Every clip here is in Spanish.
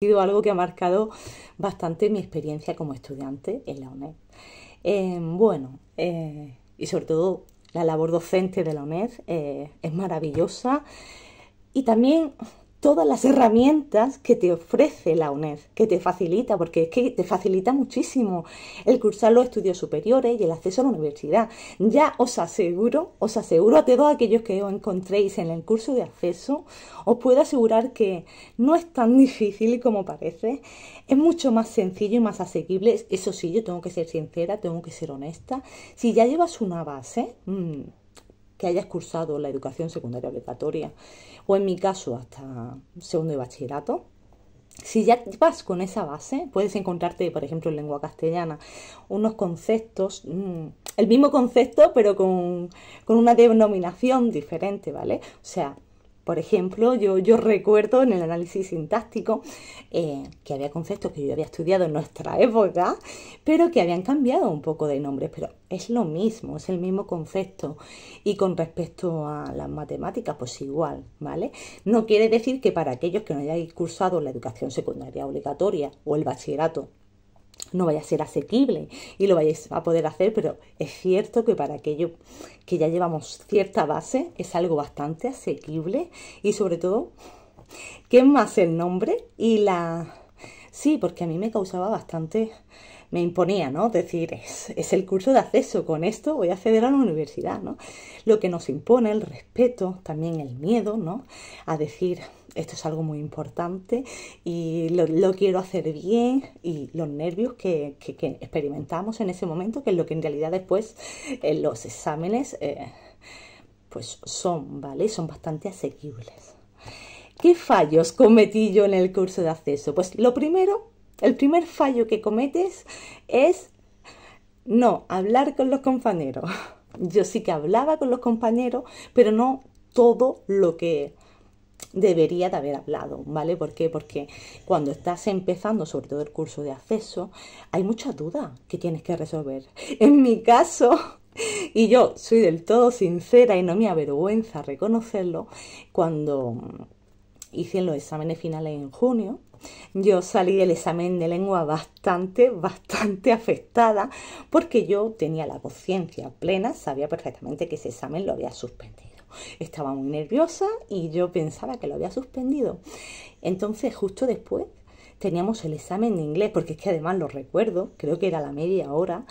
sido algo que ha marcado bastante mi experiencia como estudiante en la UNED. Y sobre todo la labor docente de la UNED es maravillosa y también todas las herramientas que te ofrece la UNED, que te facilita, porque es que te facilita muchísimo el cursar los estudios superiores y el acceso a la universidad. Ya os aseguro a todos aquellos que os encontréis en el curso de acceso, os puedo asegurar que no es tan difícil como parece, es mucho más sencillo y más asequible. Eso sí, yo tengo que ser sincera, tengo que ser honesta. Si ya llevas una base, que hayas cursado la educación secundaria obligatoria o en mi caso hasta segundo de bachillerato, si ya vas con esa base, puedes encontrarte, por ejemplo, en lengua castellana, unos conceptos, el mismo concepto, pero con una denominación diferente, ¿vale? O sea, por ejemplo, yo recuerdo en el análisis sintáctico que había conceptos que yo había estudiado en nuestra época, pero que habían cambiado un poco de nombre, pero es lo mismo, es el mismo concepto. Y con respecto a las matemáticas, pues igual, ¿vale? No quiere decir que para aquellos que no hayáis cursado la educación secundaria obligatoria o el bachillerato, no vaya a ser asequible y lo vayáis a poder hacer, pero es cierto que para aquello que ya llevamos cierta base es algo bastante asequible y sobre todo, ¿qué es más el nombre y la...? Sí, porque a mí me causaba bastante, me imponía, ¿no? Decir, es el curso de acceso, con esto voy a acceder a la universidad, ¿no? Lo que nos impone, el respeto, también el miedo, ¿no? A decir, esto es algo muy importante y lo quiero hacer bien, y los nervios que experimentamos en ese momento, que es lo que en realidad después en los exámenes pues son, ¿vale? Son bastante asequibles. ¿Qué fallos cometí yo en el curso de acceso? Pues lo primero, el primer fallo que cometes es no hablar con los compañeros. Yo sí que hablaba con los compañeros, pero no todo lo que debería de haber hablado, ¿vale? ¿Por qué? Porque cuando estás empezando, sobre todo el curso de acceso, hay muchas dudas que tienes que resolver. En mi caso, y yo soy del todo sincera y no me avergüenza reconocerlo, cuando hice los exámenes finales en junio, yo salí del examen de lengua bastante afectada porque yo tenía la conciencia plena, sabía perfectamente que ese examen lo había suspendido. Estaba muy nerviosa y yo pensaba que lo había suspendido. Entonces, justo después teníamos el examen de inglés, porque es que además lo recuerdo, creo que era la media hora,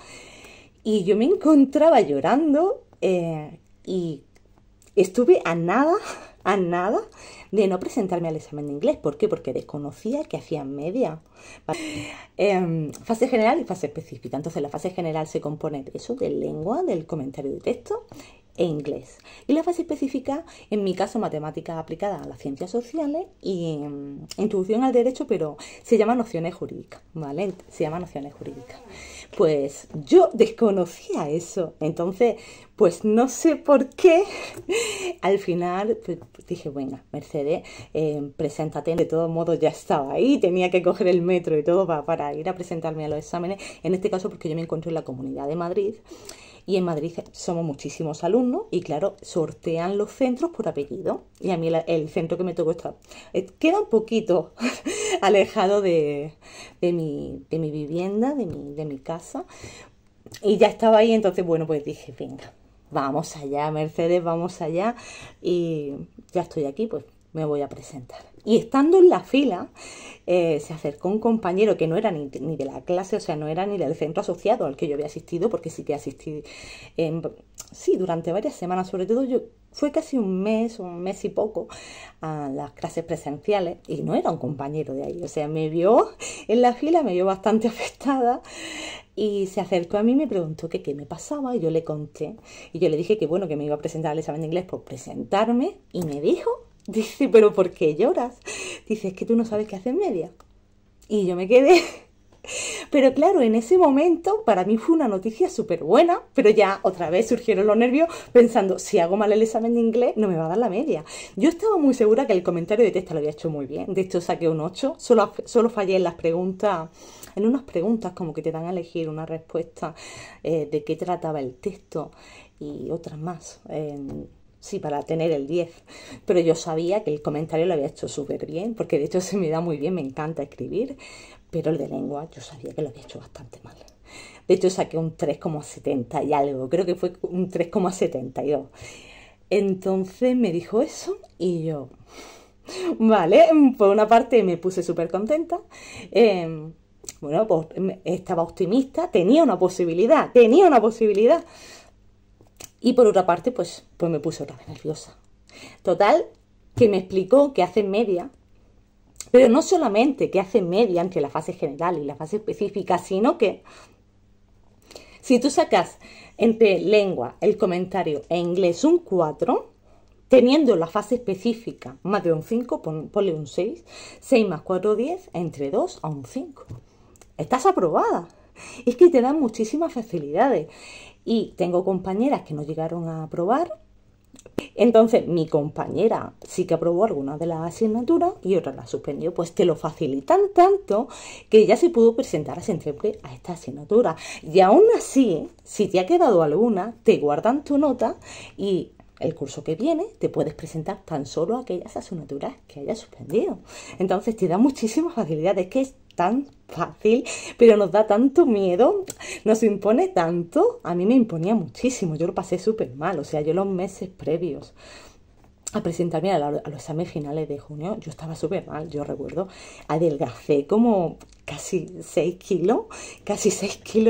y yo me encontraba llorando y estuve a nada de no presentarme al examen de inglés. ¿Por qué? Porque desconocía que hacían media. Fase general y fase específica. Entonces la fase general se compone de eso, de lengua, del comentario de texto e inglés. Y la fase específica, en mi caso, matemáticas aplicadas a las ciencias sociales y introducción al derecho, pero se llama nociones jurídicas, ¿vale? Se llama nociones jurídicas. Pues yo desconocía eso, entonces, pues no sé por qué, al final pues, dije, bueno, Mercedes, preséntate. De todos modos ya estaba ahí, tenía que coger el metro y todo para ir a presentarme a los exámenes, en este caso porque yo me encuentro en la Comunidad de Madrid. Y en Madrid somos muchísimos alumnos y claro, sortean los centros por apellido. Y a mí el centro que me tocó queda un poquito alejado de mi vivienda, de mi casa. Y ya estaba ahí, entonces bueno, pues dije, venga, vamos allá, Mercedes, vamos allá. Y ya estoy aquí, pues me voy a presentar. Y estando en la fila, se acercó un compañero que no era ni de la clase, o sea, no era ni del centro asociado al que yo había asistido, porque sí que asistí, sí, durante varias semanas, sobre todo fue casi un mes y poco, a las clases presenciales, y no era un compañero de ahí, o sea, me vio en la fila, me vio bastante afectada, y se acercó a mí y me preguntó que qué me pasaba, y yo le conté, y yo le dije que bueno, que me iba a presentar al examen de inglés por presentarme, y me dijo, dice, ¿pero por qué lloras? Dice, es que tú no sabes qué hacer media. Y yo me quedé. Pero claro, en ese momento para mí fue una noticia súper buena, pero ya otra vez surgieron los nervios pensando, si hago mal el examen de inglés no me va a dar la media. Yo estaba muy segura que el comentario de texto lo había hecho muy bien, de hecho saqué un 8, solo fallé en las preguntas, en unas preguntas como que te dan a elegir una respuesta de qué trataba el texto y otras más. sí, para tener el 10. Pero yo sabía que el comentario lo había hecho súper bien, porque de hecho se me da muy bien, me encanta escribir, pero el de lengua yo sabía que lo había hecho bastante mal. De hecho saqué un 3,70 y algo, creo que fue un 3,72. Entonces me dijo eso y yo, vale, por una parte me puse súper contenta. Bueno, pues estaba optimista, tenía una posibilidad. Y por otra parte, pues me puse otra vez nerviosa. Total, que me explicó que hace media, pero no solamente que hace media entre la fase general y la fase específica, sino que si tú sacas entre lengua, el comentario e inglés un 4, teniendo la fase específica más de un 5, ponle un 6, 6 más 4, 10, entre 2 a un 5. Estás aprobada. Es que te dan muchísimas facilidades. Y tengo compañeras que no llegaron a aprobar. Entonces, mi compañera sí que aprobó algunas de las asignaturas y otras las suspendió. Pues te lo facilitan tanto que ella se pudo presentar a Sentemple a esta asignatura. Y aún así, si te ha quedado alguna, te guardan tu nota y el curso que viene te puedes presentar tan solo a aquellas asignaturas que hayas suspendido. Entonces te da muchísimas facilidades, que es tan fácil, pero nos da tanto miedo, nos impone tanto. A mí me imponía muchísimo, yo lo pasé súper mal. O sea, yo los meses previos a presentarme a los exámenes finales de junio, yo estaba súper mal. Yo recuerdo, adelgacé como casi 6 kilos,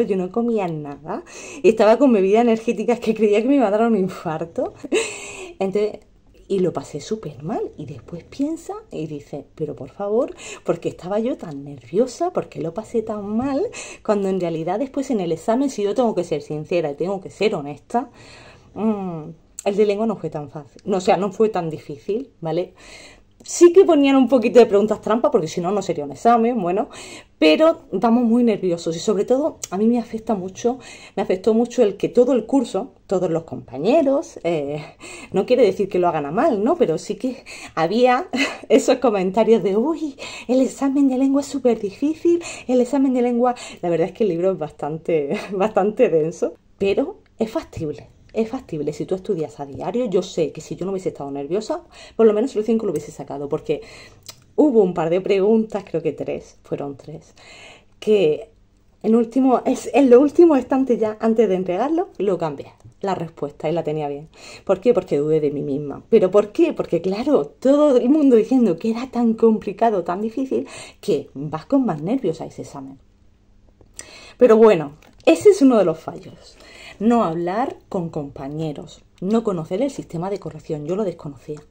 yo no comía nada, estaba con bebidas energéticas que creía que me iba a dar un infarto. Entonces, y lo pasé súper mal. Y después piensa y dice, pero por favor, ¿por qué estaba yo tan nerviosa? ¿Por qué lo pasé tan mal? Cuando en realidad después en el examen, si yo tengo que ser sincera y tengo que ser honesta, el de lengua no fue tan fácil. No, o sea, no fue tan difícil, ¿vale? Sí que ponían un poquito de preguntas trampa, porque si no, no sería un examen, bueno, pero vamos muy nerviosos y sobre todo a mí me afectó mucho el que todo el curso, todos los compañeros, no quiere decir que lo hagan a mal, ¿no? Pero sí que había esos comentarios de, uy, el examen de lengua es súper difícil, el examen de lengua, la verdad es que el libro es bastante denso, pero es factible. Es factible, si tú estudias a diario. Yo sé que si yo no hubiese estado nerviosa, por lo menos el 5 lo hubiese sacado, porque hubo un par de preguntas, creo que fueron tres, que en los últimos instantes ya, antes de entregarlo, lo cambié, la respuesta, y la tenía bien. ¿Por qué? Porque dudé de mí misma. ¿Pero por qué? Porque claro, todo el mundo diciendo que era tan complicado, tan difícil, que vas con más nervios a ese examen. Pero bueno, ese es uno de los fallos. No hablar con compañeros, no conocer el sistema de corrección, yo lo desconocía.